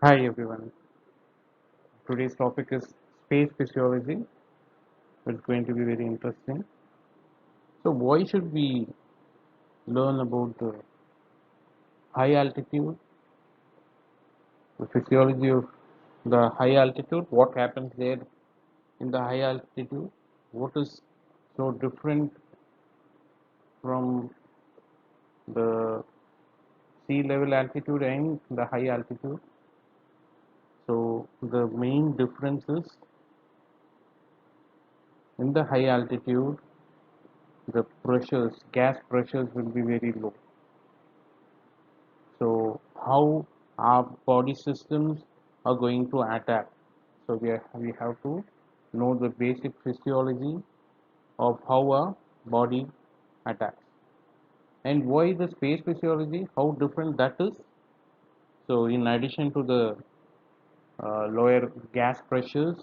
Hi everyone. Today's topic is space physiology. It's going to be very interesting. So, why should we learn about the high altitude, the physiology of the high altitude? What happens there in the high altitude? What is so different from the sea level altitude and the high altitude? So, the main difference is in the high altitude, the pressures, gas pressures will be very low. So how our body systems are going to attack. So we have to know the basic physiology of how our body attacks and why the space physiology, how different that is. So in addition to the lower gas pressures,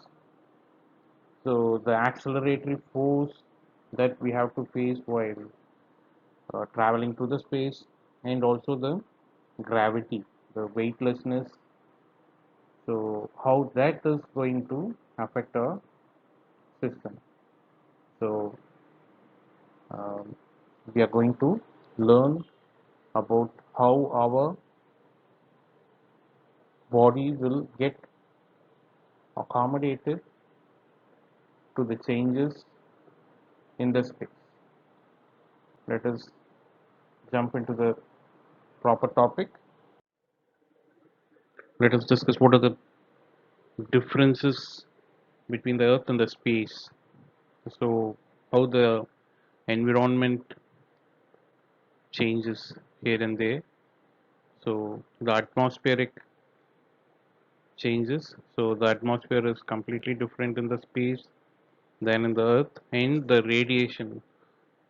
so the acceleratory force that we have to face while traveling to the space, and also the gravity, the weightlessness. So how that is going to affect our system. So um, we are going to learn about how our body will get accommodated to the changes in the space. Let us jump into the proper topic. Let us discuss what are the differences between the earth and the space. So how the environment changes here and there. So the atmospheric changes. So the atmosphere is completely different in the space than in the earth, and the radiation.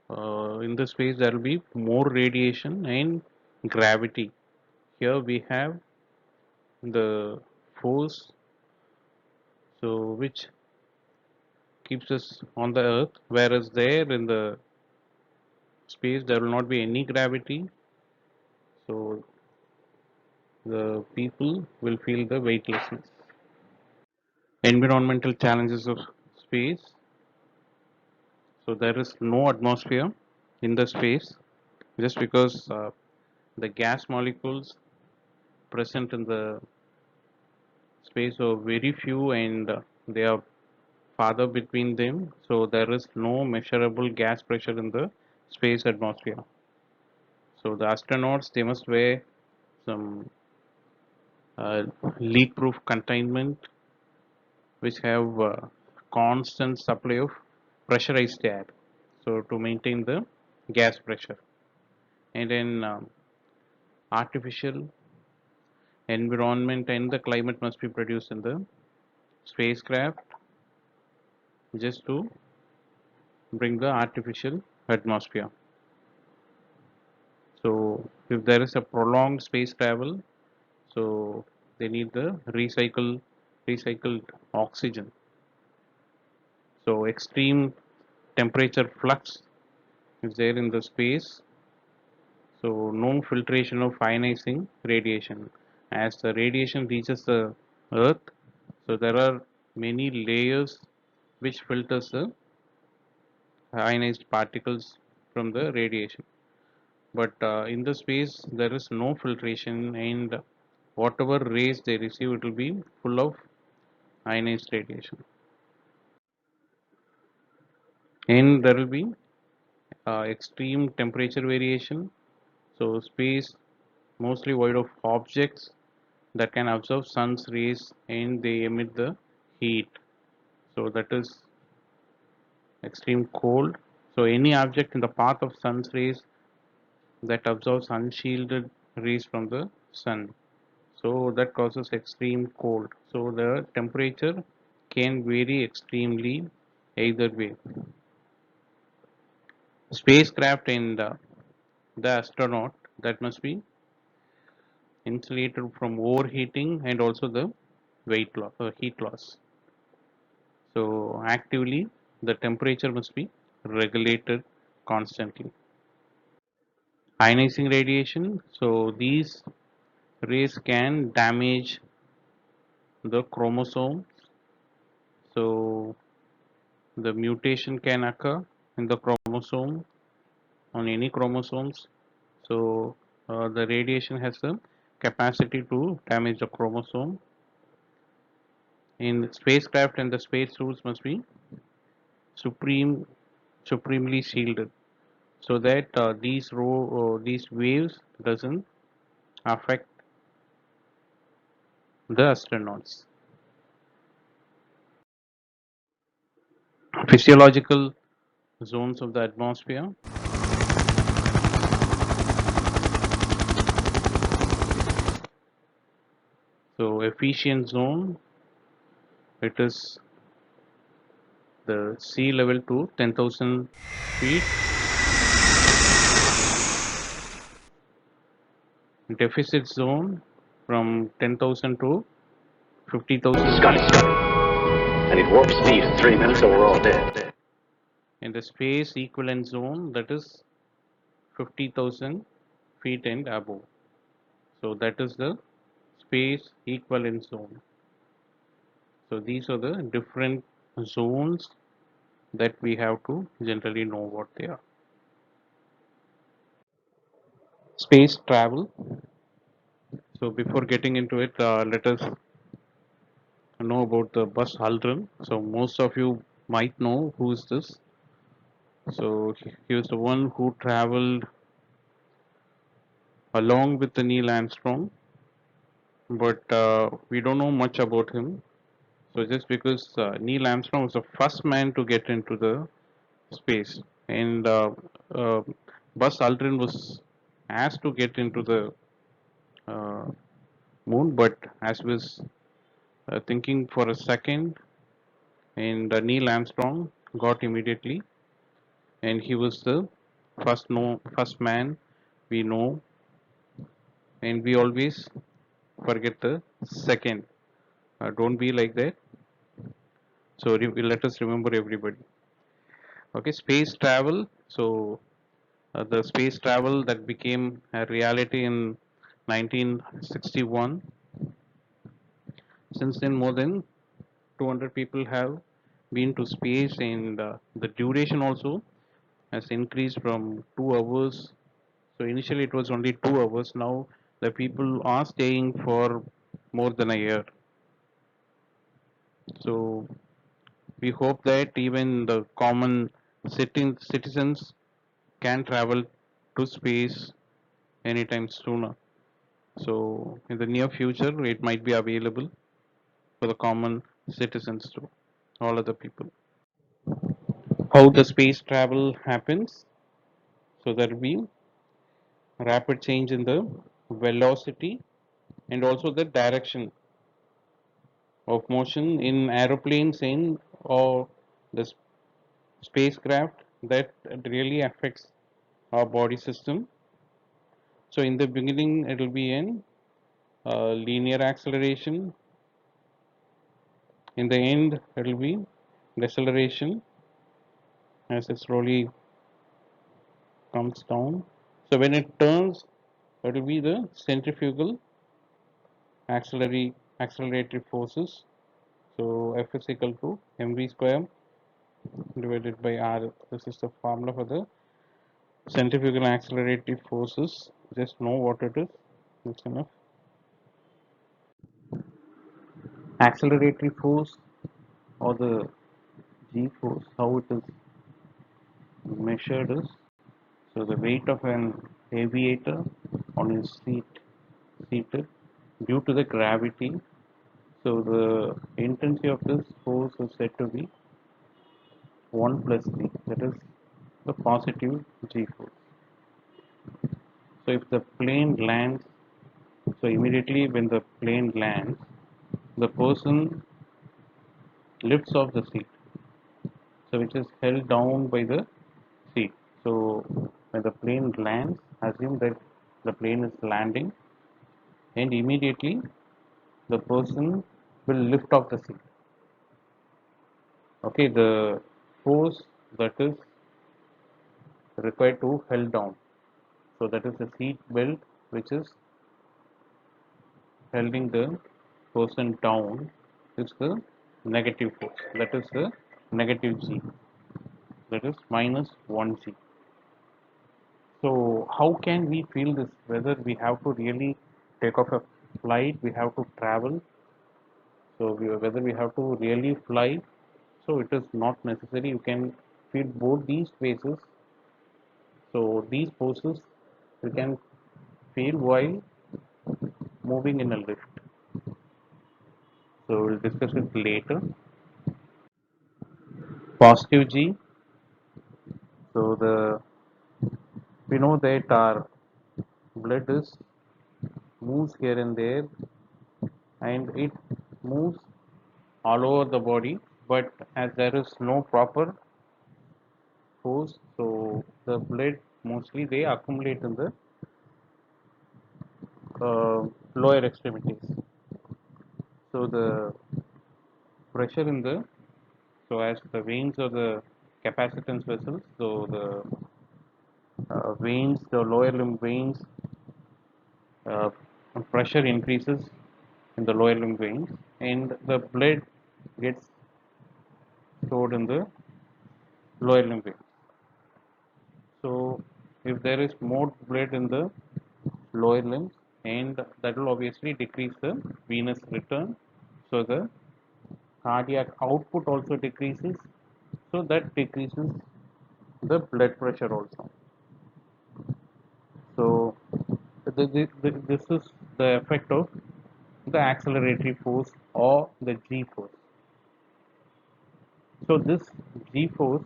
In the space, there will be more radiation and gravity. Here we have the force, so which keeps us on the earth, whereas there in the space there will not be any gravity. So the people will feel the weightlessness. Environmental challenges of space. So there is no atmosphere in the space just because the gas molecules present in the space are very few, and they are farther between them, so there is no measurable gas pressure in the space atmosphere. So the astronauts, they must wear some leak proof containment which have constant supply of pressurized air, so to maintain the gas pressure. And then artificial environment and the climate must be produced in the spacecraft just to bring the artificial atmosphere. So if there is a prolonged space travel, so they need the recycled oxygen. So extreme temperature flux is there in the space. So no filtration of ionizing radiation. As the radiation reaches the earth, so there are many layers which filters the ionized particles from the radiation. But in the space there is no filtration, and whatever rays they receive, it will be full of ionized radiation, and there will be extreme temperature variation. So space mostly void of objects that can absorb sun's rays, and they emit the heat. So that is extreme cold. So any object in the path of sun's rays that absorbs unshielded rays from the sun, so that causes extreme cold. So the temperature can vary extremely either way. Spacecraft and the astronaut, that must be insulated from overheating and also the heat loss. So actively the temperature must be regulated constantly. Ionizing radiation, so these rays can damage the chromosome. So the mutation can occur in the chromosome on any chromosomes. So the radiation has the capacity to damage the chromosome. In spacecraft, and the space suits must be supreme supremely shielded, so that these waves doesn't affect the astronauts. Physiological zones of the atmosphere. So efficient zone, it is the sea level to 10,000 feet. Deficit zone from 10,000 to 50,000 Scotty, feet. I need warp speed in 3 minutes or we're all dead. In the space equivalent zone, that is 50,000 feet and above. So that is the space equivalent zone. So these are the different zones that we have to generally know what they are. Space travel. So before getting into it, let us know about the Buzz Aldrin. So most of you might know who is this. So he was the one who traveled along with the Neil Armstrong, but we don't know much about him. So just because Neil Armstrong was the first man to get into the space, and uh, Buzz Aldrin was asked to get into the uh, moon, but as was thinking for a second, and Neil Armstrong got immediately, and he was the first man we know, and we always forget the second. Don't be like that. So let us remember everybody. Okay, space travel. So the space travel that became a reality in 1961. Since then, more than 200 people have been to space, and the duration also has increased from 2 hours. So initially it was only 2 hours. Now the people are staying for more than a year. So we hope that even the common citizens can travel to space anytime sooner. So in the near future, it might be available for the common citizens too, all other people. How the space travel happens? So there will be rapid change in the velocity and also the direction of motion in aeroplanes in or the spacecraft that really affects our body system. So in the beginning, it will be in linear acceleration. In the end, it will be deceleration as it slowly comes down. So when it turns, it will be the centrifugal accelerated forces. So F is equal to mv square divided by r. This is the formula for the centrifugal accelerated forces. Just know what it is. That's enough. Accelerated force or the G force, how it is measured is, so the weight of an aviator on his seated due to the gravity. So the intensity of this force is said to be 1 plus g, that is the positive g force. So if the plane lands, so immediately when the plane lands, the person lifts off the seat, so which is held down by the seat. So when the plane lands, assume that the plane is landing, and immediately the person will lift off the seat. Okay, the force that is required to held down. So that is the seat belt which is holding the person down is the negative force, that is the negative G, that is minus 1G. So how can we feel this? Whether we have to really take off a flight, we have to travel. So whether we have to really fly, so it is not necessary. You can feel both these phases. So these forces you can feel while moving in a lift. So we'll discuss it later. Positive G. So we know that our blood is moves here and there, and it moves all over the body. But as there is no proper force, so the blood mostly they accumulate in the lower extremities. So the pressure in the so as the veins or the capacitance vessels, so the veins, the lower limb veins, uh, pressure increases in the lower limb veins, and the blood gets stored in the lower limb veins. So if there is more blood in the lower limbs, and that will obviously decrease the venous return, so the cardiac output also decreases, so that decreases the blood pressure also. So this is the effect of the acceleratory force or the G force. So this G force,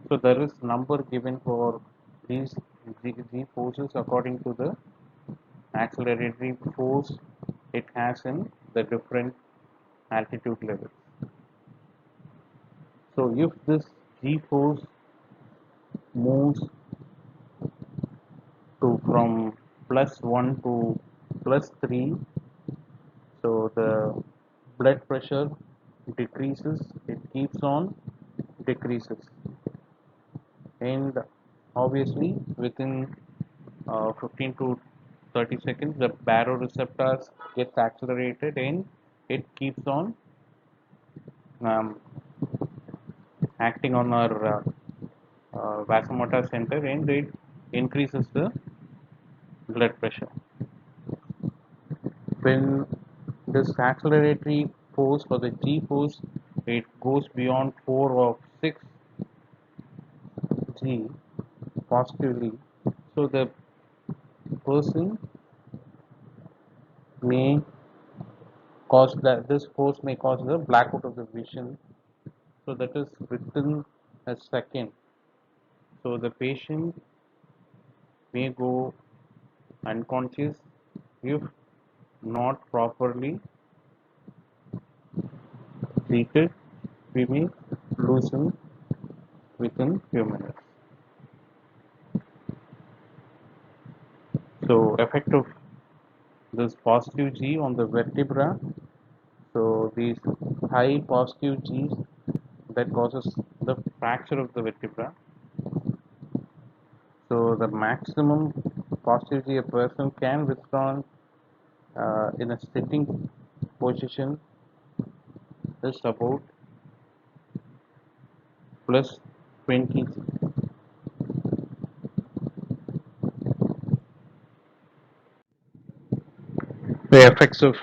so there is number given for these G forces according to the acceleratory force it has in the different altitude levels. So if this G force moves to from +1 to +3, so the blood pressure decreases, it keeps on decreases, and obviously within 15 to 30 seconds the baroreceptors gets accelerated and it keeps on um, acting on our vasomotor center, and it increases the blood pressure. When this acceleratory force or the G force it goes beyond 4 or 6 G positively, so the person may cause that this force may cause the blackout of the vision, so that is within a second. So the patient may go unconscious if not properly treated. We may lose him within few minutes. So effect of this positive G on the vertebra. So these high positive G's that causes the fracture of the vertebra. So the maximum positive G a person can withstand in a sitting position is about plus 20 G. The effects of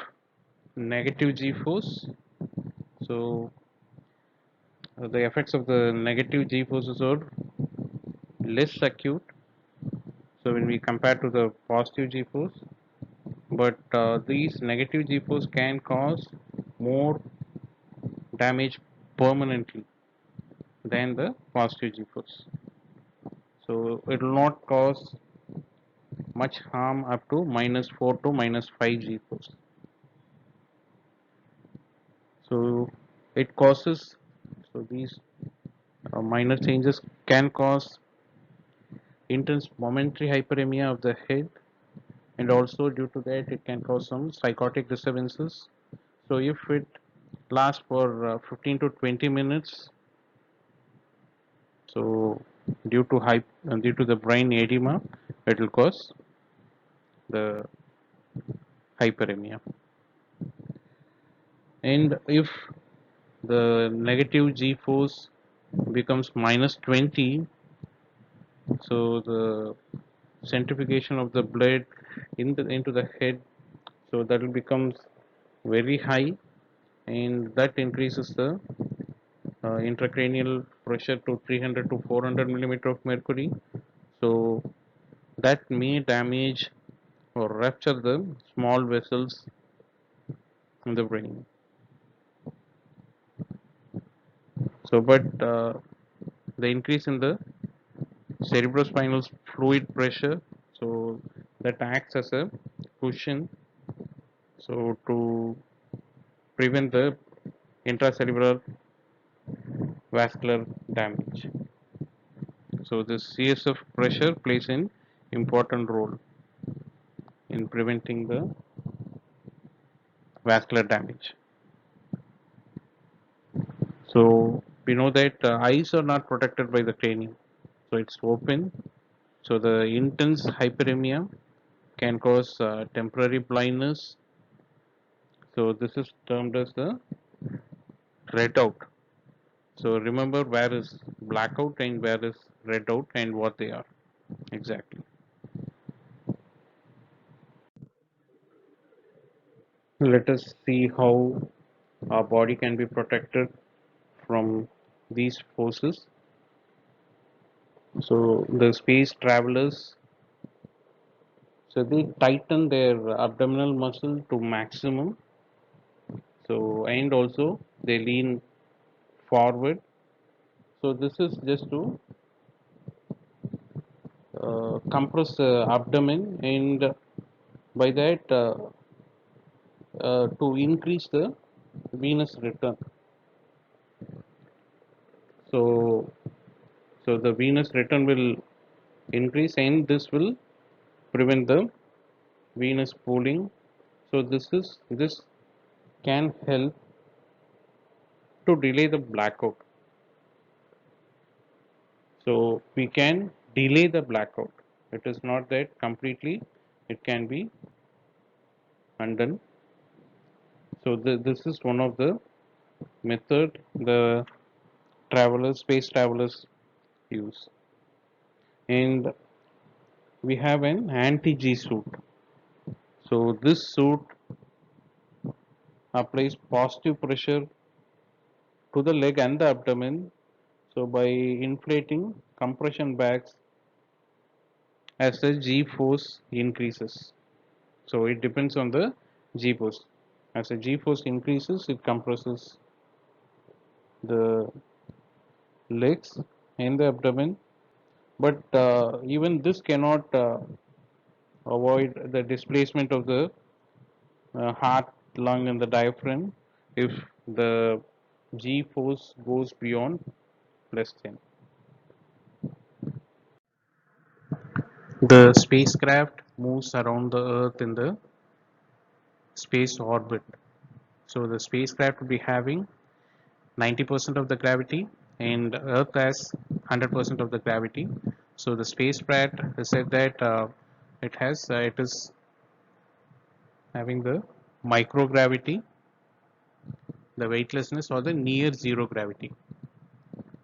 negative G force. So the effects of the negative G forces are less acute. So when we compare to the positive G force, but these negative G force can cause more damage permanently than the positive G force. So it will not cause much harm up to -4 to -5 G force. So it causes, so these minor changes can cause intense momentary hyperemia of the head, and also due to that it can cause some psychotic disturbances. So if it lasts for 15 to 20 minutes, so due to the brain edema, it will cause the hyperemia. And if the negative G force becomes minus 20, so the centrifugation of the blood into the head, so that will becomes very high, and that increases the intracranial pressure to 300 to 400 millimeter of mercury. So that may damage or rupture the small vessels in the brain. So, but the increase in the cerebrospinal fluid pressure, so that acts as a cushion, so to prevent the intracerebral vascular damage. So this CSF pressure plays an important role in preventing the vascular damage. So we know that eyes are not protected by the cranium, so it's open. So the intense hyperemia can cause temporary blindness. So this is termed as the red out. So remember where is blackout and where is red out and what they are exactly. Let us see how our body can be protected from these forces. So the space travelers, so they tighten their abdominal muscle to maximum. So and also they lean forward. So this is just to compress the abdomen, and by that to increase the venous return. So so the venous return will increase, and this will prevent the venous pooling. So this can help to delay the blackout. So we can delay the blackout. It is not that completely it can be undone. So this is one of the method the travelers, space travelers use. And we have an anti-G suit. So this suit applies positive pressure to the leg and the abdomen. So by inflating compression bags as the G force increases. So it depends on the G force. As the G force increases, it compresses the legs and the abdomen. But even this cannot avoid the displacement of the heart, lung, and the diaphragm if the G force goes beyond less than. The spacecraft moves around the Earth in the space orbit. So the spacecraft will be having 90% of the gravity, and Earth has 100% of the gravity. So the spacecraft said that it is having the microgravity, the weightlessness, or the near zero gravity.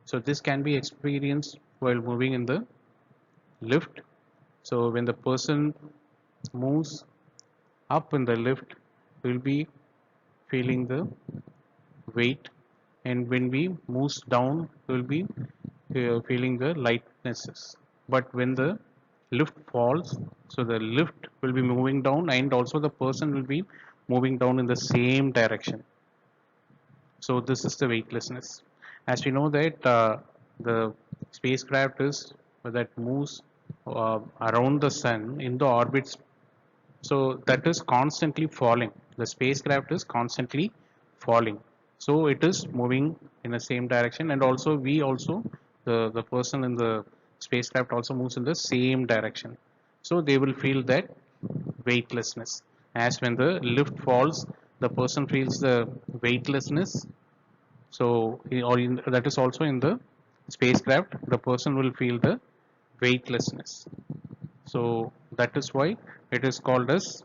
So this can be experienced while moving in the lift. So when the person moves up in the lift, we will be feeling the weight, and when we moves down, we will be feeling the lightnesses. But when the lift falls, so the lift will be moving down, and also the person will be moving down in the same direction. So this is the weightlessness. As we know that the spacecraft is that moves around the sun in the orbits, so that is constantly falling. The spacecraft is constantly falling. So it is moving in the same direction, and also we also the person in the spacecraft also moves in the same direction. So they will feel that weightlessness. As when the lift falls, the person feels the weightlessness. So that is also in the spacecraft, the person will feel the weightlessness. So that is why it is called as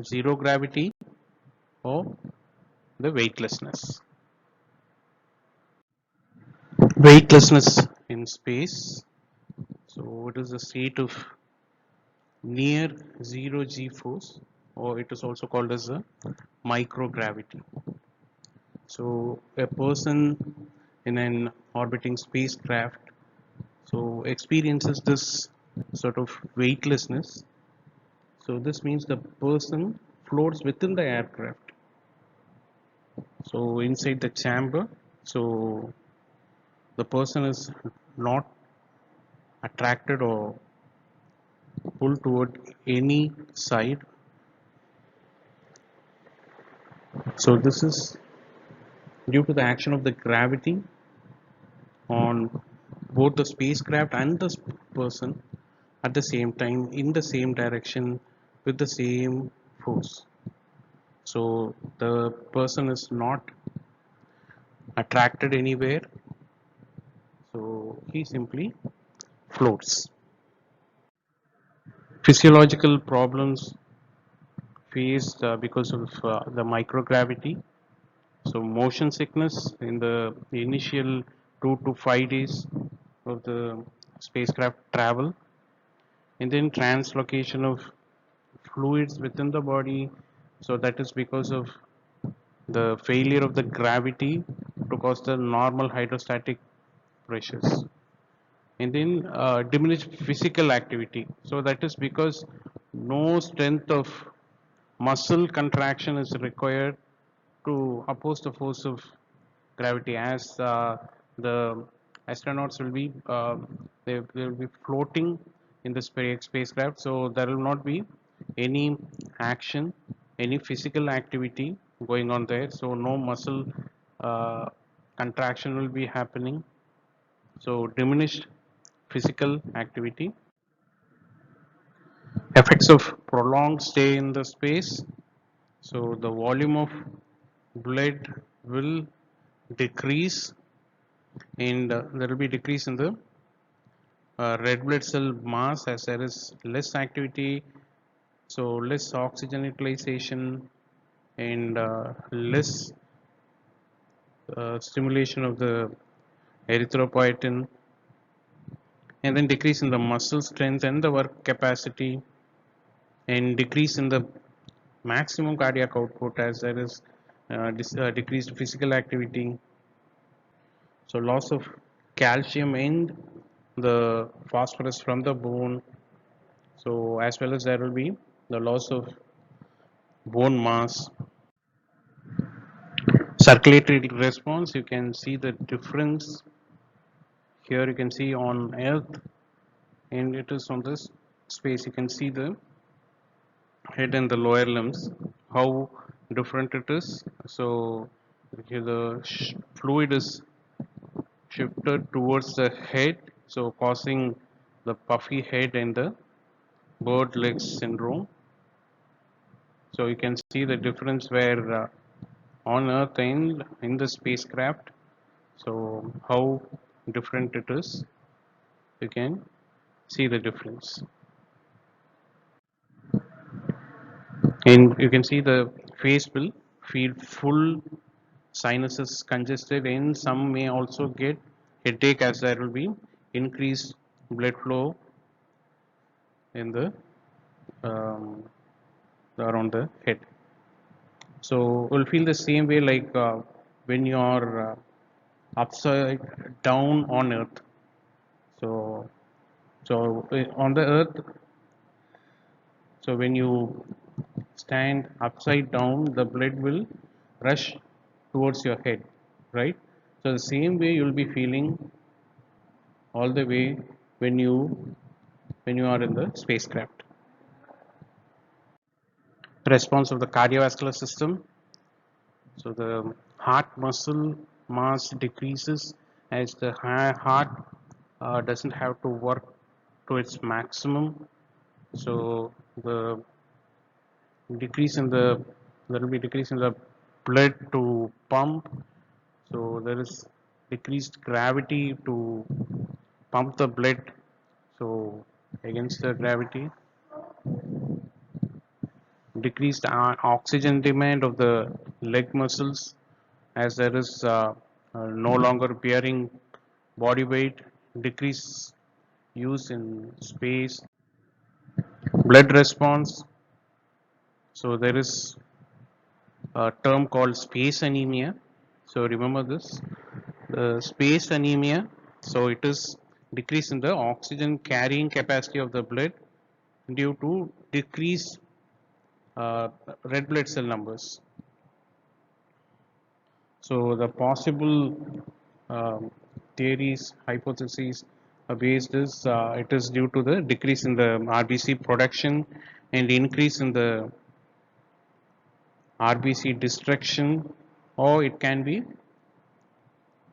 zero gravity or the weightlessness. Weightlessness in space. So it is a state of near zero g force, or it is also called as a microgravity. So a person in an orbiting spacecraft so experiences this sort of weightlessness. So this means the person floats within the aircraft. So inside the chamber, so the person is not attracted or pulled toward any side. So this is due to the action of the gravity on both the spacecraft and the person at the same time in the same direction with the same force. So the person is not attracted anywhere, so he simply floats. Physiological problems faced because of the microgravity. So motion sickness in the initial 2 to 5 days of the spacecraft travel, and then translocation of fluids within the body. So that is because of the failure of the gravity to cause the normal hydrostatic pressures, and then diminished physical activity. So that is because no strength of muscle contraction is required to oppose the force of gravity, as the astronauts will be they will be floating in the spacecraft, so there will not be any action, any physical activity going on there, so no muscle uh, contraction will be happening, so diminished physical activity. Effects of prolonged stay in the space. So the volume of blood will decrease, and there will be decrease in the red blood cell mass as there is less activity, so less oxygen utilization, and less stimulation of the erythropoietin, and then decrease in the muscle strength and the work capacity, and decrease in the maximum cardiac output as there is decreased physical activity. So loss of calcium and the phosphorus from the bone. So as well as there will be the loss of bone mass. Circulatory response, you can see the difference here. You can see on Earth, and it is on this space. You can see the head and the lower limbs, how different it is. So here the fluid is shifted towards the head, so causing the puffy head and the bird legs syndrome. So you can see the difference where on Earth and in the spacecraft. So how different it is, you can see the difference. And you can see the face will feel full, sinuses congested, and some may also get headache as there will be increased blood flow in the um, around the head. So we'll feel the same way like when you are upside down on Earth. So on the Earth, so when you stand upside down, the blood will rush towards your head, right? So the same way you'll be feeling all the way when you are in the spacecraft. Response of the cardiovascular system. So the heart muscle mass decreases as the heart doesn't have to work to its maximum. So the decrease in the there will be decrease in the blood to pump. So there is decreased gravity to pump the blood. So against the gravity, decreased oxygen demand of the leg muscles, as there is no longer bearing body weight, decrease use in space, blood response. So there is a term called space anemia. So remember this, the space anemia. So it is decrease in the oxygen carrying capacity of the blood due to decreased uh, red blood cell numbers. So the possible theories, hypotheses based is it is due to the decrease in the RBC production and increase in the RBC destruction, or it can be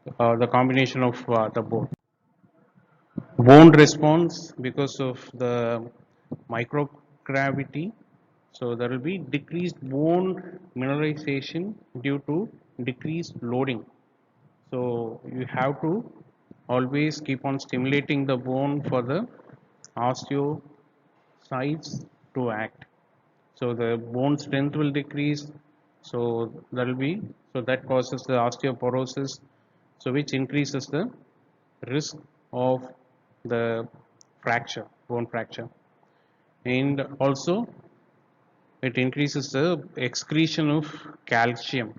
the combination of the both. Bone response because of the microgravity. So there will be decreased bone mineralization due to decreased loading. So you have to always keep on stimulating the bone for the osteocytes to act. So the bone strength will decrease. So that will be, so that causes the osteoporosis. So which increases the risk of the fracture, bone fracture, and also it increases the excretion of calcium.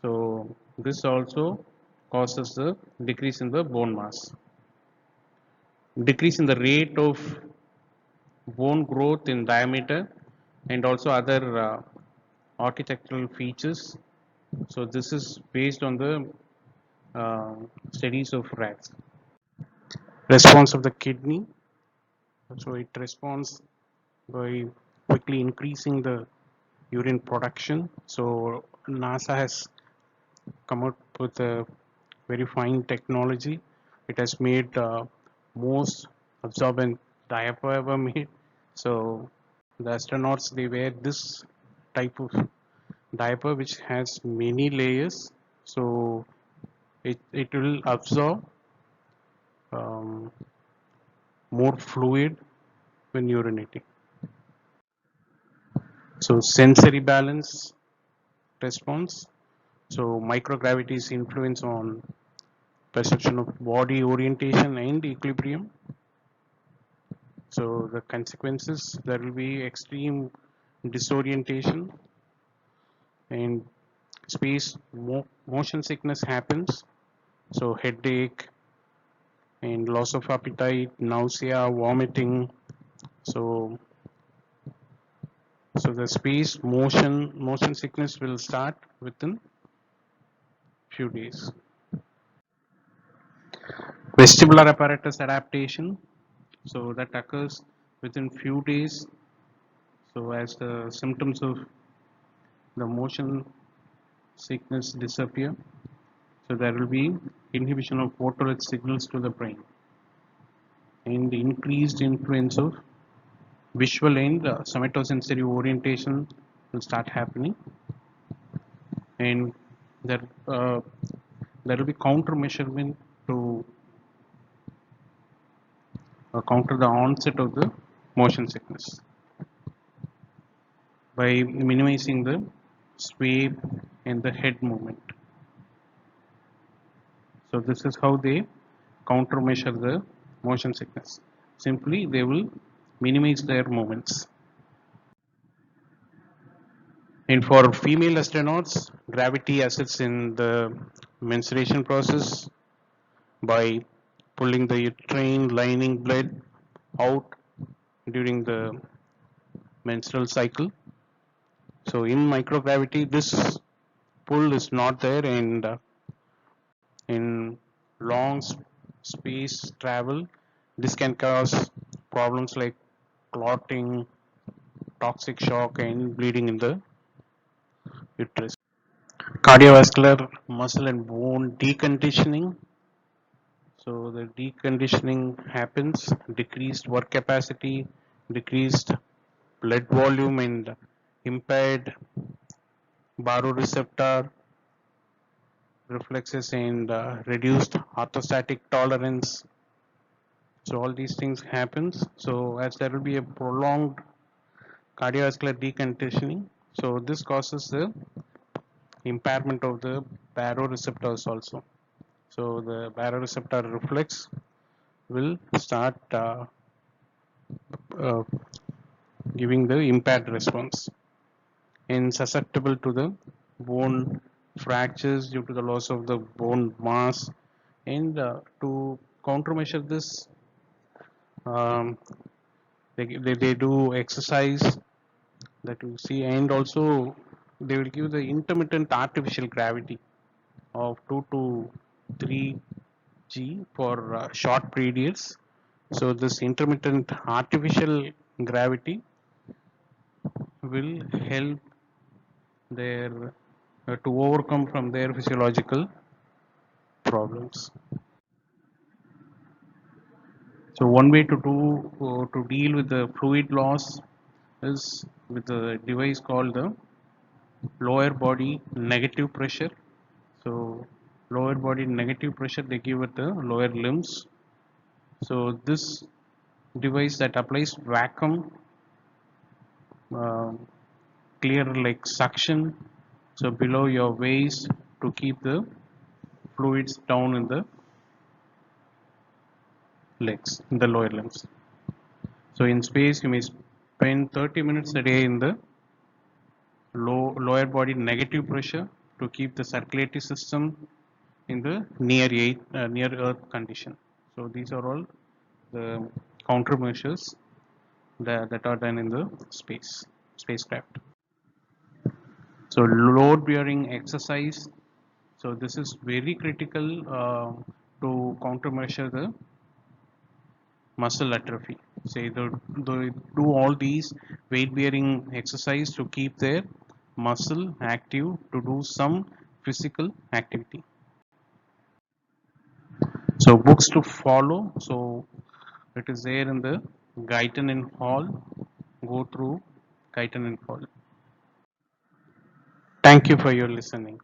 So this also causes the decrease in the bone mass, decrease in the rate of bone growth in diameter, and also other architectural features. So this is based on the uh, studies of rats. Response of the kidney. So it responds by quickly increasing the urine production. So NASA has come up with a very fine technology. It has made most absorbent diaper ever made. So the astronauts, they wear this type of diaper which has many layers. So it will absorb um, more fluid when urinating. So sensory balance response. So microgravity's influence on perception of body orientation and equilibrium. So the consequences, there will be extreme disorientation and space motion sickness happens. So headache and loss of appetite, nausea, vomiting. So the space motion sickness will start within few days. Vestibular apparatus adaptation. So that occurs within few days. So as the symptoms of the motion sickness disappear, so there will be inhibition of motor signals to the brain and increased influence of visual and somatosensory orientation will start happening, and there uh, there will be counter measurement to counter the onset of the motion sickness by minimizing the sway and the head movement. So this is how they countermeasure the motion sickness. Simply they will minimize their movements. And for female astronauts, gravity assists in the menstruation process by pulling the uterine lining blood out during the menstrual cycle. So in microgravity, this pull is not there, and in long space travel, this can cause problems like clotting, toxic shock, and bleeding in the uterus. Cardiovascular, muscle and bone deconditioning. So the deconditioning happens, decreased work capacity, decreased blood volume, and impaired baroreceptor reflexes, and reduced orthostatic tolerance. So all these things happens. So as there will be a prolonged cardiovascular deconditioning. So this causes the impairment of the baroreceptors also. So the baroreceptor reflex will start uh, giving the impaired response and susceptible to the bone fractures due to the loss of the bone mass. And to countermeasure this, um, they do exercise that you see, and also they will give the intermittent artificial gravity of 2 to 3 g for short periods. So this intermittent artificial gravity will help their to overcome from their physiological problems. So one way to do to deal with the fluid loss is with a device called the lower body negative pressure. So lower body negative pressure they give at the lower limbs. So this device that applies vacuum, uh, clear like suction, so below your waist to keep the fluids down in the legs, in the lower limbs. So in space you may spend 30 minutes a day in the lower body negative pressure to keep the circulatory system in the near earth condition. So these are all the countermeasures that are done in the spacecraft. So load bearing exercise. So this is very critical to countermeasure the muscle atrophy. Say they do all these weight bearing exercise to keep their muscle active to do some physical activity. So books to follow. So it is there in the Guyton and Hall. Go through Guyton and Hall. Thank you for your listening.